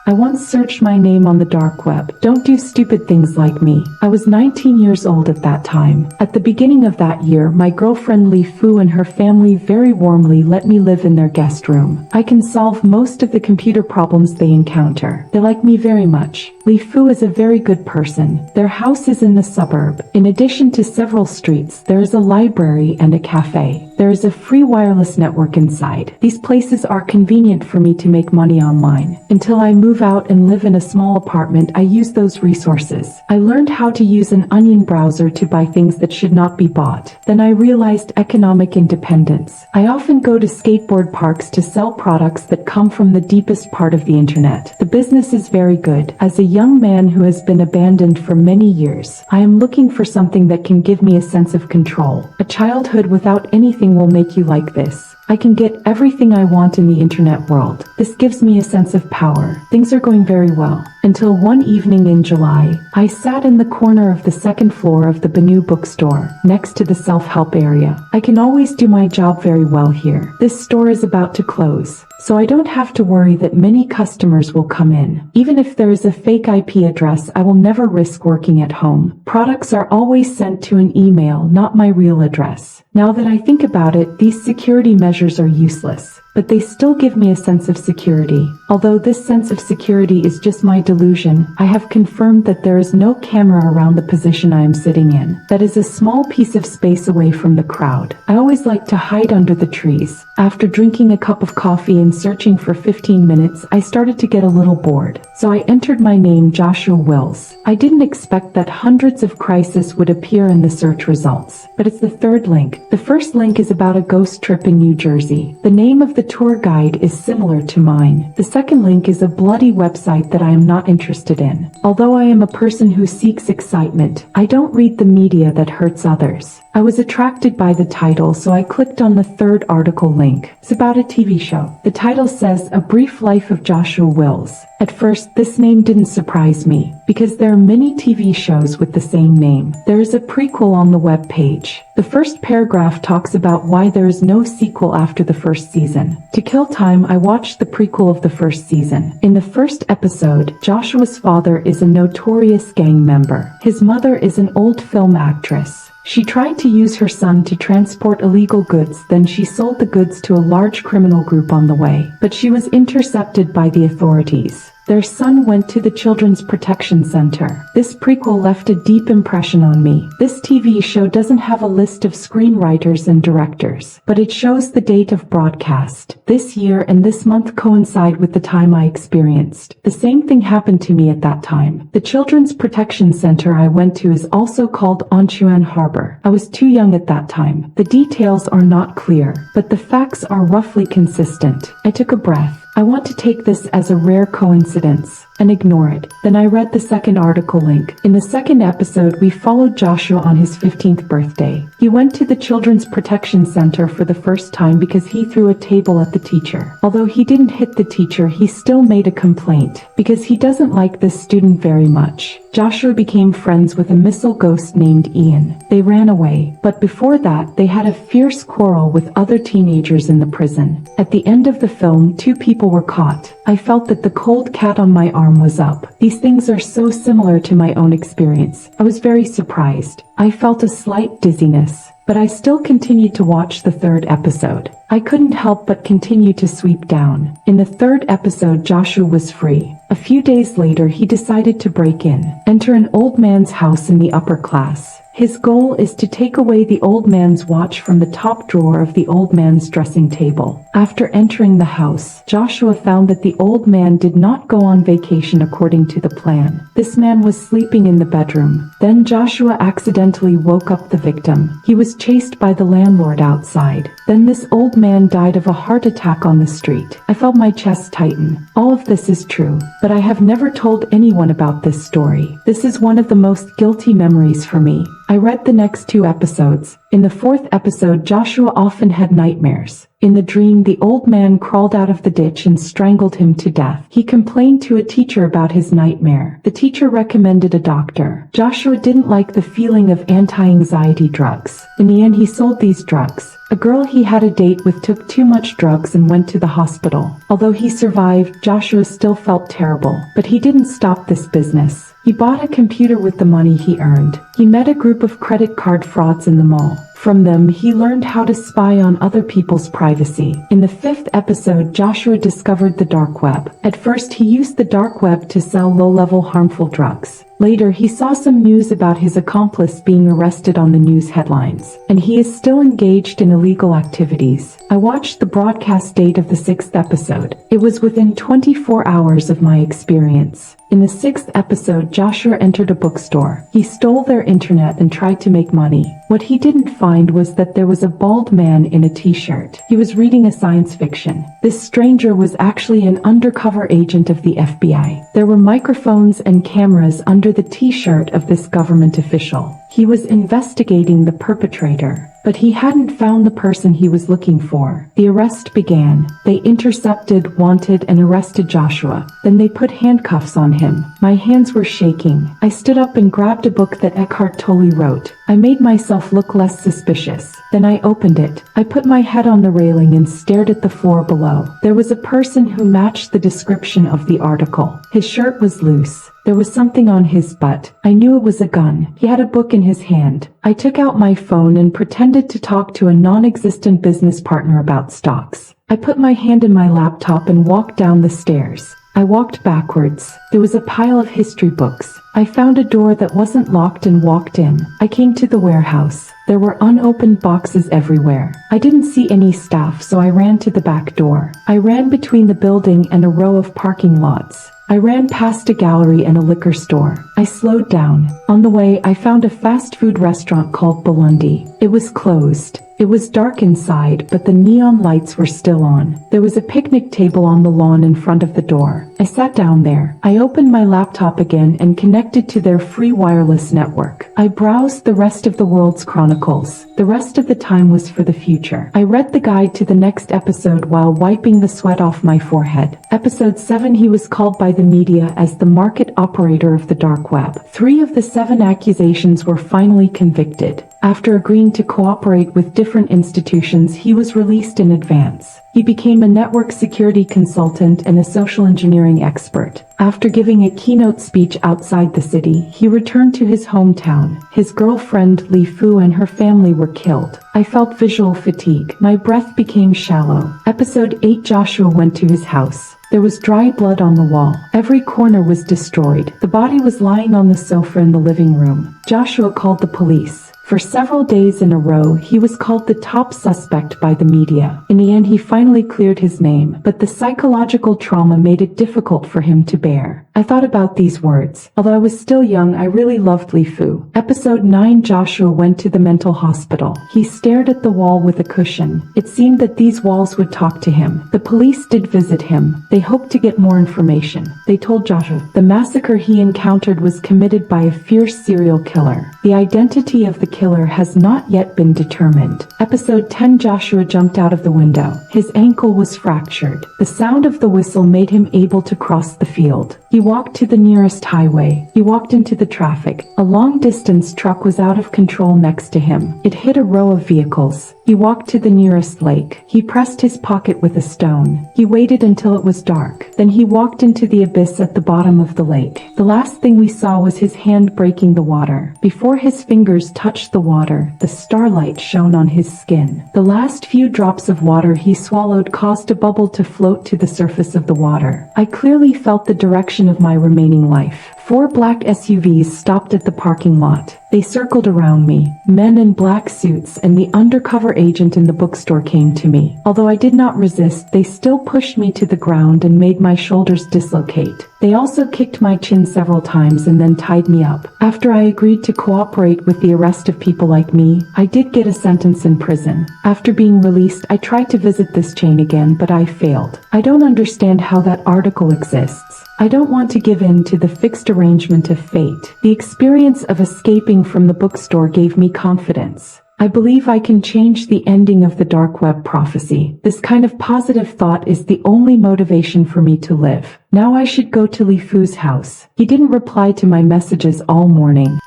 I once searched my name on the dark web. Don't do stupid things like me. I was 19 years old at that time. At the beginning of that year, my girlfriend 𝐓𝐫 and her family very warmly let me live in their guest room. I can solve most of the computer problems they encounter. They like me very much. 𝐓𝐫 is a very good person. Their house is in the suburb. In addition to several streets, there is a library and a cafe. There is a free wireless network inside. These places are convenient for me to make money online. Until I move out and live in a small apartment, I use those resources. I learned how to use an onion browser to buy things that should not be bought. Then I realized economic independence. I often go to skateboard parks to sell products that come from the deepest part of the internet. The business is very good. As a young man who has been abandoned for many years, I am looking for something that can give me a sense of control. A childhood without anything will make you like this. I can get everything I want in the internet world. This gives me a sense of power. Things are going very well. Until one evening in July, I sat in the corner of the second floor of the 𝐓𝐵 bookstore, next to the self-help area. I can always do my job very well here. This store is about to close, so I don't have to worry that many customers will come in. Even if there is a fake IP address, I will never risk working at home. Products are always sent to an email, not my real address. Now that I think about it, these security measures are useless, but they still give me a sense of security. Although this sense of security is just my delusion, I have confirmed that there is no camera around the position I am sitting in. That is a small piece of space away from the crowd. I always like to hide under the trees. After drinking a cup of coffee and searching for 15 minutes, I started to get a little bored. So I entered my name, Joshua Wills. I didn't expect that hundreds of crises would appear in the search results, but it's the third link. The first link is about a ghost trip in New Jersey. The name of the tour guide is similar to mine. The second link is a bloody website that I am not interested in. Although I am a person who seeks excitement, I don't read the media that hurts others. I was attracted by the title, so I clicked on the third article link. It's about a TV show. The title says, A Brief Life of Joshua Wills. At first, this name didn't surprise me, because there are many TV shows with the same name. There is a prequel on the web page. The first paragraph talks about why there is no sequel after the first season. To kill time, I watched the prequel of the first season. In the first episode, Joshua's father is a notorious gang member. His mother is an old film actress. She tried to use her son to transport illegal goods, then she sold the goods to a large criminal group on the way. But she was intercepted by the authorities. Their son went to the Children's Protection Center. This prequel left a deep impression on me. This TV show doesn't have a list of screenwriters and directors, but it shows the date of broadcast. This year and this month coincide with the time I experienced. The same thing happened to me at that time. The Children's Protection Center I went to is also called Onchuan Harbor. I was too young at that time. The details are not clear, but the facts are roughly consistent. I took a breath. I want to take this as a rare coincidence and ignore it. Then I read the second article link. In the second episode, we followed Joshua on his 15th birthday. He went to the Children's Protection Center for the first time because he threw a table at the teacher. Although he didn't hit the teacher, he still made a complaint because he doesn't like this student very much. Joshua became friends with a missile ghost named Ian. They ran away, but before that, they had a fierce quarrel with other teenagers in the prison. At the end of the film, 2 people were caught. I felt that the cold cat on my arm was up. These things are so similar to my own experience. I was very surprised. I felt a slight dizziness, but I still continued to watch the third episode. I couldn't help but continue to sweep down. In the third episode, Joshua was free. A few days later, he decided to break in, enter an old man's house in the upper class. His goal is to take away the old man's watch from the top drawer of the old man's dressing table. After entering the house, Joshua found that the old man did not go on vacation according to the plan. This man was sleeping in the bedroom. Then Joshua accidentally woke up the victim. He was chased by the landlord outside. Then this old man died of a heart attack on the street. I felt my chest tighten. All of this is true, but I have never told anyone about this story. This is one of the most guilty memories for me. I read the next 2 episodes. In the 4th episode, Joshua often had nightmares. In the dream, the old man crawled out of the ditch and strangled him to death. He complained to a teacher about his nightmare. The teacher recommended a doctor. Joshua didn't like the feeling of anti-anxiety drugs. In the end, he sold these drugs. A girl he had a date with took too much drugs and went to the hospital. Although he survived, Joshua still felt terrible. But he didn't stop this business. He bought a computer with the money he earned. He met a group of credit card frauds in the mall. From them, he learned how to spy on other people's privacy. In the 5th episode, Joshua discovered the dark web. At first, he used the dark web to sell low-level harmful drugs. Later, he saw some news about his accomplice being arrested on the news headlines, and he is still engaged in illegal activities. I watched the broadcast date of the 6th episode. It was within 24 hours of my experience. In the 6th episode, Joshua entered a bookstore. He stole their internet and tried to make money. What he didn't find was that there was a bald man in a t-shirt. He was reading a science fiction. This stranger was actually an undercover agent of the FBI. There were microphones and cameras under the t-shirt of this government official. He was investigating the perpetrator, but he hadn't found the person he was looking for. The arrest began. They intercepted, wanted, and arrested Joshua. Then they put handcuffs on him. My hands were shaking. I stood up and grabbed a book that Eckhart Tolle wrote. I made myself look less suspicious. Then I opened it. I put my head on the railing and stared at the floor below. There was a person who matched the description of the article. His shirt was loose. There was something on his butt. I knew it was a gun. He had a book in his hand. I took out my phone and pretended to talk to a non-existent business partner about stocks. I put my hand in my laptop and walked down the stairs. I walked backwards. There was a pile of history books. I found a door that wasn't locked and walked in. I came to the warehouse. There were unopened boxes everywhere. I didn't see any staff, so I ran to the back door. I ran between the building and a row of parking lots. I ran past a gallery and a liquor store. I slowed down. On the way, I found a fast food restaurant called Burundi. It was closed. It was dark inside, but the neon lights were still on. There was a picnic table on the lawn in front of the door. I sat down there. I opened my laptop again and connected to their free wireless network. I browsed the rest of the world's chronicles. The rest of the time was for the future. I read the guide to the next episode while wiping the sweat off my forehead. Episode 7, he was called by the media as the market operator of the dark web. 3 of the 7 accusations were finally convicted. After agreeing to cooperate with different institutions, he was released in advance. He became a network security consultant and a social engineering expert. After giving a keynote speech outside the city, he returned to his hometown. His girlfriend, 𝐓𝐫, and her family were killed. I felt visual fatigue. My breath became shallow. Episode 8, Joshua went to his house. There was dry blood on the wall. Every corner was destroyed. The body was lying on the sofa in the living room. Joshua called the police. For several days in a row, he was called the top suspect by the media. In the end, he finally cleared his name, but the psychological trauma made it difficult for him to bear. I thought about these words. Although I was still young, I really loved 𝐓𝐫. Episode 9, Joshua went to the mental hospital. He stared at the wall with a cushion. It seemed that these walls would talk to him. The police did visit him. They hoped to get more information. They told Joshua the massacre he encountered was committed by a fierce serial killer. The identity of the killer has not yet been determined. Episode 10, Joshua jumped out of the window. His ankle was fractured. The sound of the whistle made him able to cross the field. He walked to the nearest highway. He walked into the traffic. A long-distance truck was out of control next to him. It hit a row of vehicles. He walked to the nearest lake. He pressed his pocket with a stone. He waited until it was dark. Then he walked into the abyss at the bottom of the lake. The last thing we saw was his hand breaking the water. Before his fingers touched the water, the starlight shone on his skin. The last few drops of water he swallowed caused a bubble to float to the surface of the water. I clearly felt the direction of my remaining life. 4 black SUVs stopped at the parking lot. They circled around me. Men in black suits and the undercover agent in the bookstore came to me. Although I did not resist, they still pushed me to the ground and made my shoulders dislocate. They also kicked my chin several times and then tied me up. After I agreed to cooperate with the arrest of people like me, I did get a sentence in prison. After being released, I tried to visit this chain again, but I failed. I don't understand how that article exists. I don't want to give in to the fixed arrangement of fate. The experience of escaping reading from the bookstore gave me confidence. I believe I can change the ending of the dark web prophecy. This kind of positive thought is the only motivation for me to live. Now I should go to 𝐓𝐫𝐿's house. He didn't reply to my messages all morning.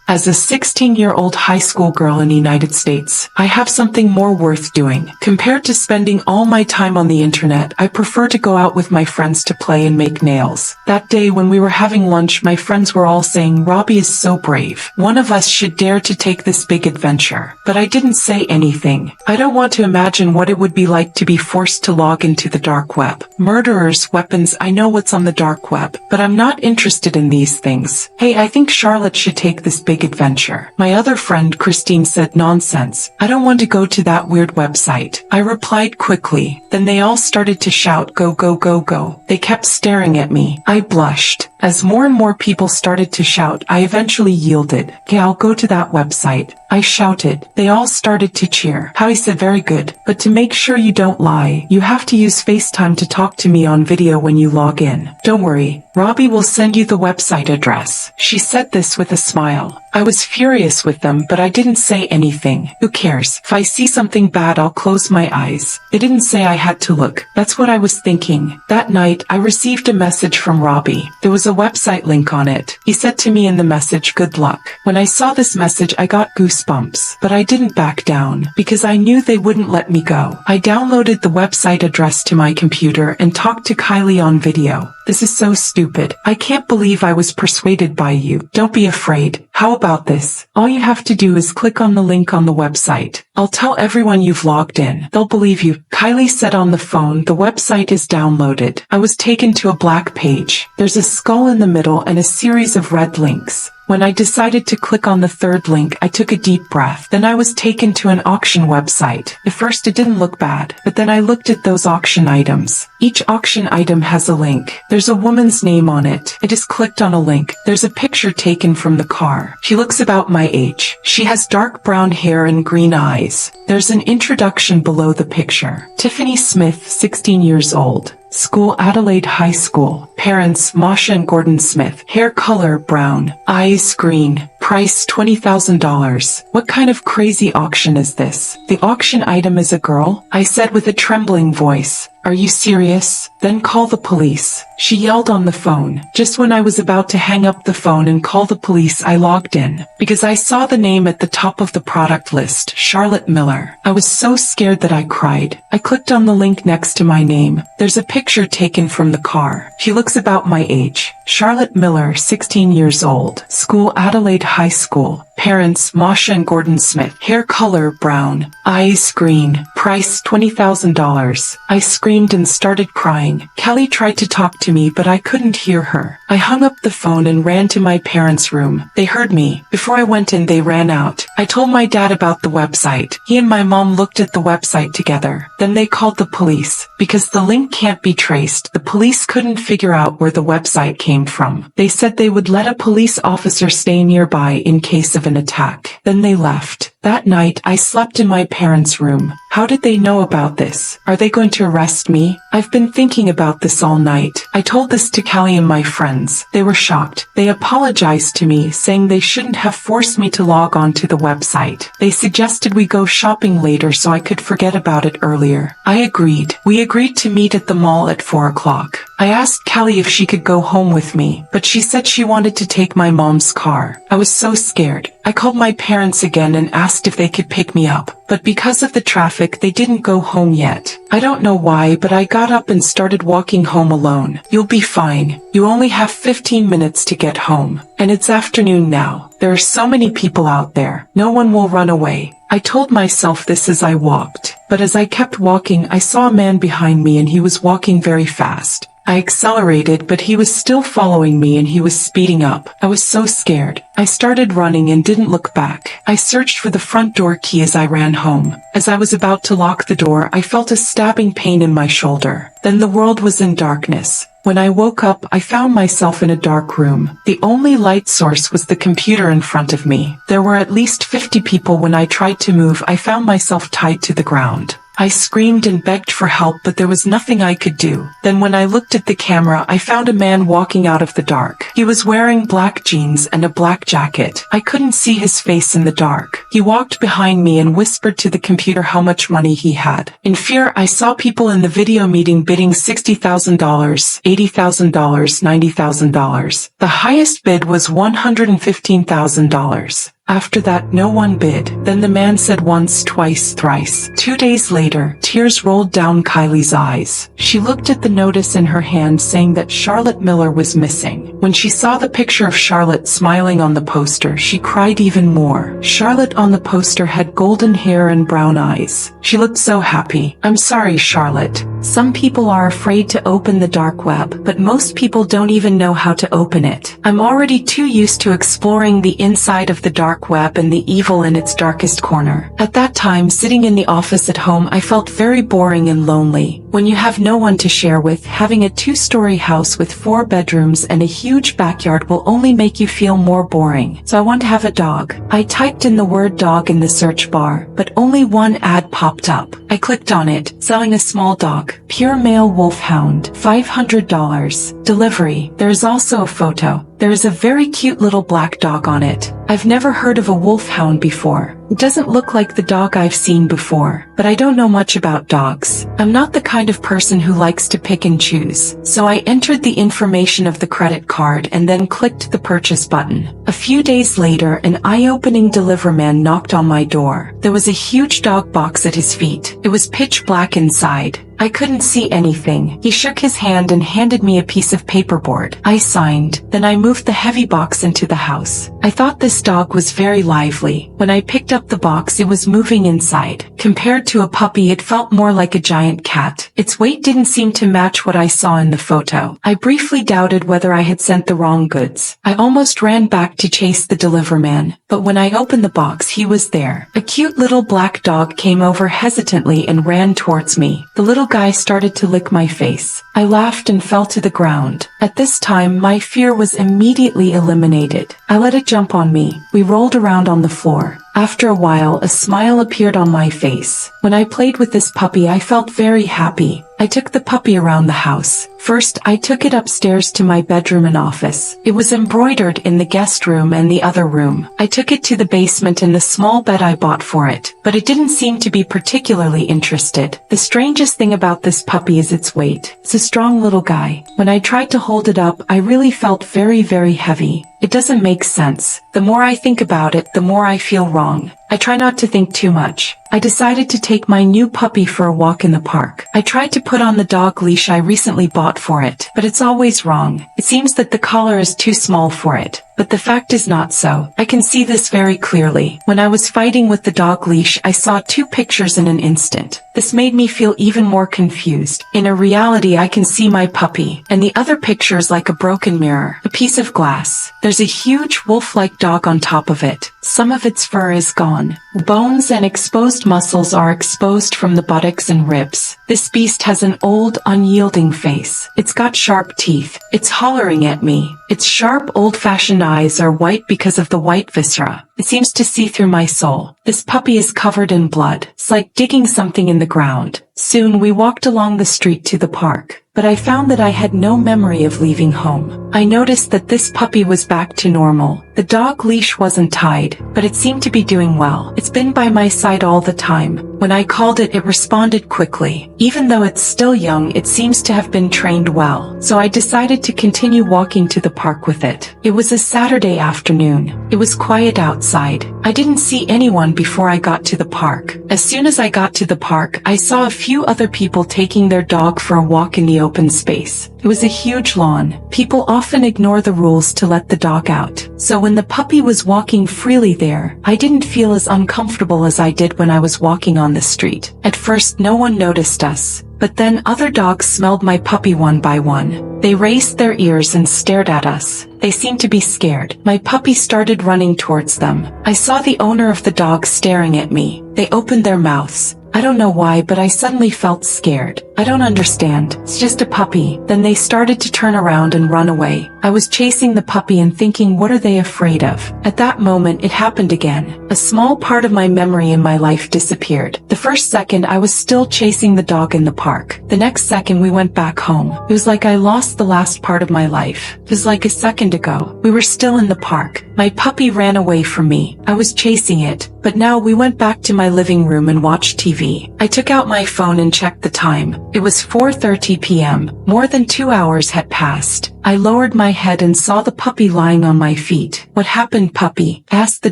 As a 16-year-old high school girl in the United States, I have something more worth doing. Compared to spending all my time on the internet, I prefer to go out with my friends to play and make nails. That day when we were having lunch, my friends were all saying, "Robbie is so brave. One of us should dare to take this big adventure." But I didn't say anything. I don't want to imagine what it would be like to be forced to log into the dark web. Murderers, weapons, I know what's on the dark web, but I'm not interested in these things. Hey, I think Charlotte should take this big adventure. My other friend Christine said, "Nonsense. I don't want to go to that weird website." I replied quickly. Then they all started to shout, "Go, go, go, go." They kept staring at me. I blushed. As more and more people started to shout, I eventually yielded. "Okay, I'll go to that website." I shouted. They all started to cheer. Howie said, "Very good. But to make sure you don't lie, you have to use FaceTime to talk to me on video when you log in. Don't worry. Robbie will send you the website address." She said this with a smile. I was furious with them, but I didn't say anything. Who cares? If I see something bad, I'll close my eyes. They didn't say I had to look. That's what I was thinking. That night, I received a message from Robbie. There was a website link on it. He said to me in the message, "Good luck." When I saw this message, I got goosebumps. But I didn't back down, because I knew they wouldn't let me go. I downloaded the website address to my computer and talked to Kylie on video. This is so stupid. I can't believe I was persuaded by you. Don't be afraid. How about this? All you have to do is click on the link on the website. I'll tell everyone you've logged in. They'll believe you. Kylie said on the phone, the website is downloaded. I was taken to a black page. There's a skull in the middle and a series of red links. When I decided to click on the third link, I took a deep breath. Then I was taken to an auction website. At first it didn't look bad, but then I looked at those auction items. Each auction item has a link. There's a woman's name on it. I just clicked on a link. There's a picture taken from the car. She looks about my age. She has dark brown hair and green eyes. There's an introduction below the picture. Tiffany Smith, 16 years old. School Adelaide High School. Parents Masha and Gordon Smith. Hair color brown. Eyes green. Price $20,000. What kind of crazy auction is this? The auction item is a girl? I said with a trembling voice. Are you serious? Then call the police. She yelled on the phone. Just when I was about to hang up the phone and call the police, I logged in. Because I saw the name at the top of the product list, Charlotte Miller. I was so scared that I cried. I clicked on the link next to my name. There's a picture taken from the car. She looks about my age. Charlotte Miller, 16 years old. School Adelaide High School. Parents Masha and Gordon Smith. Hair color brown. Eyes green. Price $20,000. I screamed and started crying. Kelly tried to talk to me, but I couldn't hear her. I hung up the phone and ran to my parents' room. They heard me. Before I went in, they ran out. I told my dad about the website. He and my mom looked at the website together. Then they called the police. Because the link can't be traced, the police couldn't figure out where the website came from. They said they would let a police officer stay nearby in case of an attack. Then they left. That night, I slept in my parents' room. How did they know about this? Are they going to arrest me? I've been thinking about this all night. I told this to Kelly and my friends. They were shocked. They apologized to me, saying they shouldn't have forced me to log on to the website. They suggested we go shopping later so I could forget about it earlier. I agreed. We agreed to meet at the mall at 4 o'clock. I asked Kelly if she could go home with me, but she said she wanted to take my mom's car. I was so scared. I called my parents again and asked if they could pick me up, but because of the traffic, they didn't go home yet. I don't know why, but I got up and started walking home alone. You'll be fine. You only have 15 minutes to get home. And it's afternoon now. There are so many people out there. No one will run away. I told myself this as I walked. But as I kept walking, I saw a man behind me and he was walking very fast. I accelerated, but he was still following me and he was speeding up. I was so scared. I started running and didn't look back. I searched for the front door key as I ran home. As I was about to lock the door, I felt a stabbing pain in my shoulder. Then the world was in darkness. When I woke up, I found myself in a dark room. The only light source was the computer in front of me. There were at least 50 people. When I tried to move, I found myself tied to the ground. I screamed and begged for help, but there was nothing I could do. Then when I looked at the camera, I found a man walking out of the dark. He was wearing black jeans and a black jacket. I couldn't see his face in the dark. He walked behind me and whispered to the computer how much money he had. In fear, I saw people in the video meeting bidding $60,000, $80,000, $90,000. The highest bid was $115,000. After that, no one bid. Then the man said once, twice, thrice. 2 days later, tears rolled down Kylie's eyes. She looked at the notice in her hand saying that Charlotte Miller was missing. When she saw the picture of Charlotte smiling on the poster, she cried even more. Charlotte on the poster had golden hair and brown eyes. She looked so happy. I'm sorry, Charlotte. Some people are afraid to open the dark web, but most people don't even know how to open it. I'm already too used to exploring the inside of the dark web and the evil in its darkest corner. At that time, sitting in the office at home, I felt very boring and lonely. When you have no one to share with, having a 2-story house with 4 bedrooms and a huge backyard will only make you feel more boring. So I want to have a dog. I typed in the word dog in the search bar, but only one ad popped up. I clicked on it, selling a small dog. Pure male wolfhound, $500. Delivery. There's also a photo. There is a very cute little black dog on it. I've never heard of a wolfhound before. It doesn't look like the dog I've seen before, but I don't know much about dogs. I'm not the kind of person who likes to pick and choose, so I entered the information of the credit card and then clicked the purchase button. A few days later, an eye-opening deliverman knocked on my door. There was a huge dog box at his feet. It was pitch black inside. I couldn't see anything. He shook his hand and handed me a piece of paperboard. I signed. Then I moved the heavy box into the house. I thought this dog was very lively. When I picked up the box, it was moving inside. Compared to a puppy, it felt more like a giant cat. Its weight didn't seem to match what I saw in the photo. I briefly doubted whether I had sent the wrong goods. I almost ran back to chase the deliverman, but when I opened the box, he was there. A cute little black dog came over hesitantly and ran towards me. The little guy started to lick my face. I laughed and fell to the ground. At this time, my fear was immediately eliminated. I let it jump on me. We rolled around on the floor. After a while, a smile appeared on my face. When I played with this puppy, I felt very happy. I took the puppy around the house. First, I took it upstairs to my bedroom and office. It was embroidered in the guest room and the other room. I took it to the basement and the small bed I bought for it, but it didn't seem to be particularly interested. The strangest thing about this puppy is its weight. It's a strong little guy. When I tried to hold it up, I really felt very, very heavy. It doesn't make sense. The more I think about it, the more I feel wrong. I try not to think too much. I decided to take my new puppy for a walk in the park. I tried to put on the dog leash I recently bought for it, but it's always wrong. It seems that the collar is too small for it. But the fact is not so. I can see this very clearly. When I was fighting with the dog leash, I saw 2 pictures in an instant. This made me feel even more confused. In a reality, I can see my puppy, and the other picture is like a broken mirror, a piece of glass. There's a huge wolf-like dog on top of it. Some of its fur is gone. Bones and exposed muscles are exposed from the buttocks and ribs. This beast has an old, unyielding face. It's got sharp teeth. It's hollering at me. Its sharp, old-fashioned eyes are white because of the white viscera. It seems to see through my soul. This puppy is covered in blood. It's like digging something in the ground. Soon we walked along the street to the park, but I found that I had no memory of leaving home. I noticed that this puppy was back to normal. The dog leash wasn't tied, but it seemed to be doing well. It's been by my side all the time. When I called it, it responded quickly. Even though it's still young, it seems to have been trained well. So I decided to continue walking to the park with it. It was a Saturday afternoon. It was quiet outside. I didn't see anyone before I got to the park. As soon as I got to the park, I saw a few other people taking their dog for a walk in the open space. It was a huge lawn. People often ignore the rules to let the dog out. So when the puppy was walking freely there, I didn't feel as uncomfortable as I did when I was walking on the street. At first, no one noticed us. But then other dogs smelled my puppy one by one. They raised their ears and stared at us. They seemed to be scared. My puppy started running towards them. I saw the owner of the dog staring at me. They opened their mouths. I don't know why, but I suddenly felt scared. I don't understand. It's just a puppy. Then they started to turn around and run away. I was chasing the puppy and thinking, what are they afraid of? At that moment, it happened again. A small part of my memory in my life disappeared. The first second, I was still chasing the dog in the park. The next second, we went back home. It was like I lost the last part of my life. It was like a second ago. We were still in the park. My puppy ran away from me. I was chasing it. But now we went back to my living room and watched TV. I took out my phone and checked the time. It was 4:30 p.m. More than 2 hours had passed. I lowered my head and saw the puppy lying on my feet. What happened, puppy? Asked the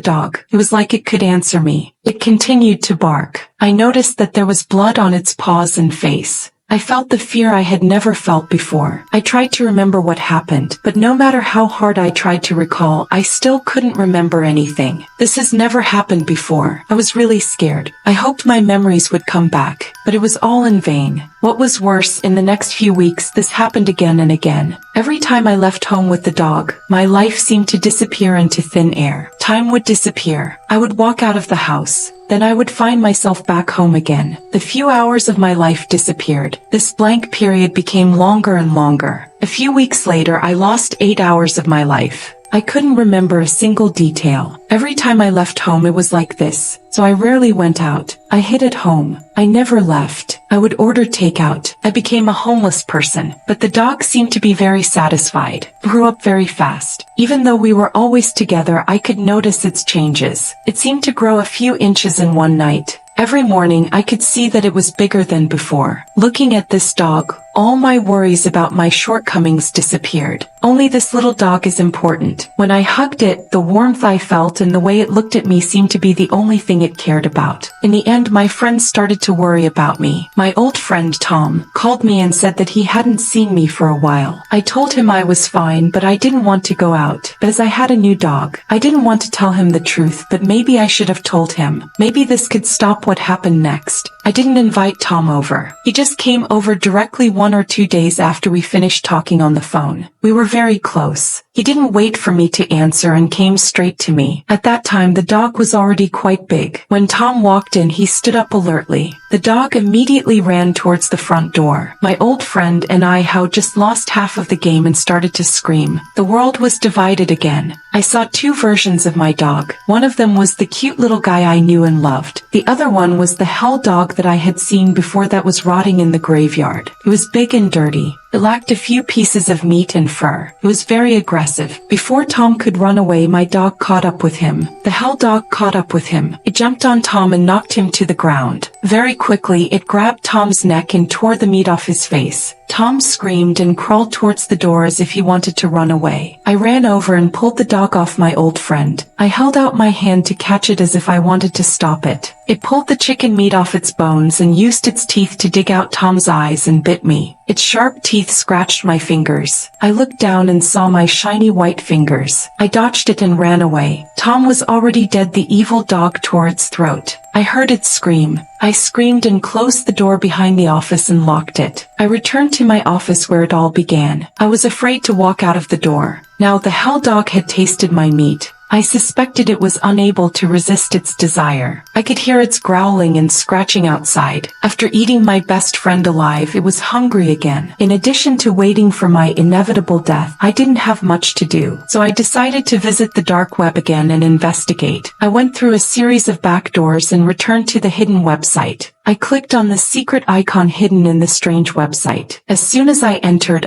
dog. It was like it could answer me. It continued to bark. I noticed that there was blood on its paws and face. I felt the fear I had never felt before. I tried to remember what happened, but no matter how hard I tried to recall, I still couldn't remember anything. This has never happened before. I was really scared. I hoped my memories would come back, but it was all in vain. What was worse, in the next few weeks, this happened again and again. Every time I left home with the dog, my life seemed to disappear into thin air. Time would disappear. I would walk out of the house. Then I would find myself back home again. The few hours of my life disappeared. This blank period became longer and longer. A few weeks later, I lost 8 hours of my life. I couldn't remember a single detail. Every time I left home, it was like this. So I rarely went out. I hid at home. I never left. I would order takeout. I became a homeless person. But the dog seemed to be very satisfied. It grew up very fast. Even though we were always together, I could notice its changes. It seemed to grow a few inches in one night. Every morning, I could see that it was bigger than before. Looking at this dog, all my worries about my shortcomings disappeared. Only this little dog is important. When I hugged it, the warmth I felt and the way it looked at me seemed to be the only thing it cared about. In the end, my friends started to worry about me. My old friend Tom called me and said that he hadn't seen me for a while. I told him I was fine, but I didn't want to go out, as I had a new dog. I didn't want to tell him the truth, but maybe I should have told him. Maybe this could stop what happened next. I didn't invite Tom over. He just came over directly 1 or 2 days after we finished talking on the phone. We were very close. He didn't wait for me to answer and came straight to me. At that time, the dog was already quite big. When Tom walked in, he stood up alertly. The dog immediately ran towards the front door. My old friend and I had just lost half of the game and started to scream. The world was divided again. I saw 2 versions of my dog. One of them was the cute little guy I knew and loved. The other one was the hell dog that I had seen before that was rotting in the graveyard. It was big and dirty. It lacked a few pieces of meat and fur. It was very aggressive. Before Tom could run away, my dog caught up with him. The hell dog caught up with him. It jumped on Tom and knocked him to the ground. Very quickly, it grabbed Tom's neck and tore the meat off his face. Tom screamed and crawled towards the door as if he wanted to run away. I ran over and pulled the dog off my old friend. I held out my hand to catch it as if I wanted to stop it. It pulled the chicken meat off its bones and used its teeth to dig out Tom's eyes and bit me. Its sharp teeth scratched my fingers. I looked down and saw my shiny white fingers. I dodged it and ran away. Tom was already dead. The evil dog tore its throat. I heard it scream. I screamed and closed the door behind the office and locked it. I returned to my office where it all began. I was afraid to walk out of the door. Now the hell dog had tasted my meat. I suspected it was unable to resist its desire. I could hear its growling and scratching outside. After eating my best friend alive, it was hungry again. In addition to waiting for my inevitable death, I didn't have much to do. So I decided to visit the dark web again and investigate. I went through a series of back doors and returned to the hidden website. I clicked on the secret icon hidden in the strange website. As soon as I entered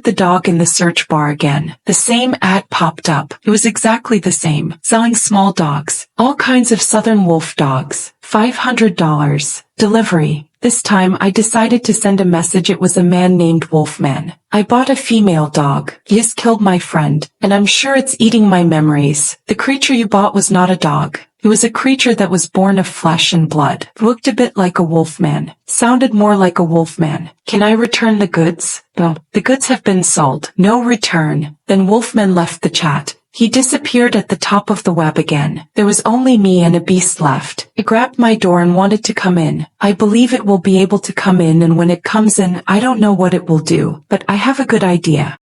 the dog in the search bar again. The same ad popped up. It was exactly the same, selling small dogs, all kinds of southern wolf dogs, $500, delivery. This time I decided to send a message. It was a man named Wolfman. I bought a female dog. He has killed my friend, and I'm sure it's eating my memories. The creature you bought was not a dog. It was a creature that was born of flesh and blood. Looked a bit like a wolfman. Sounded more like a wolfman. Can I return the goods? No, the goods have been sold. No return. Then Wolfman left the chat. He disappeared at the top of the web again. There was only me and a beast left. It grabbed my door and wanted to come in. I believe it will be able to come in, and when it comes in, I don't know what it will do, but I have a good idea.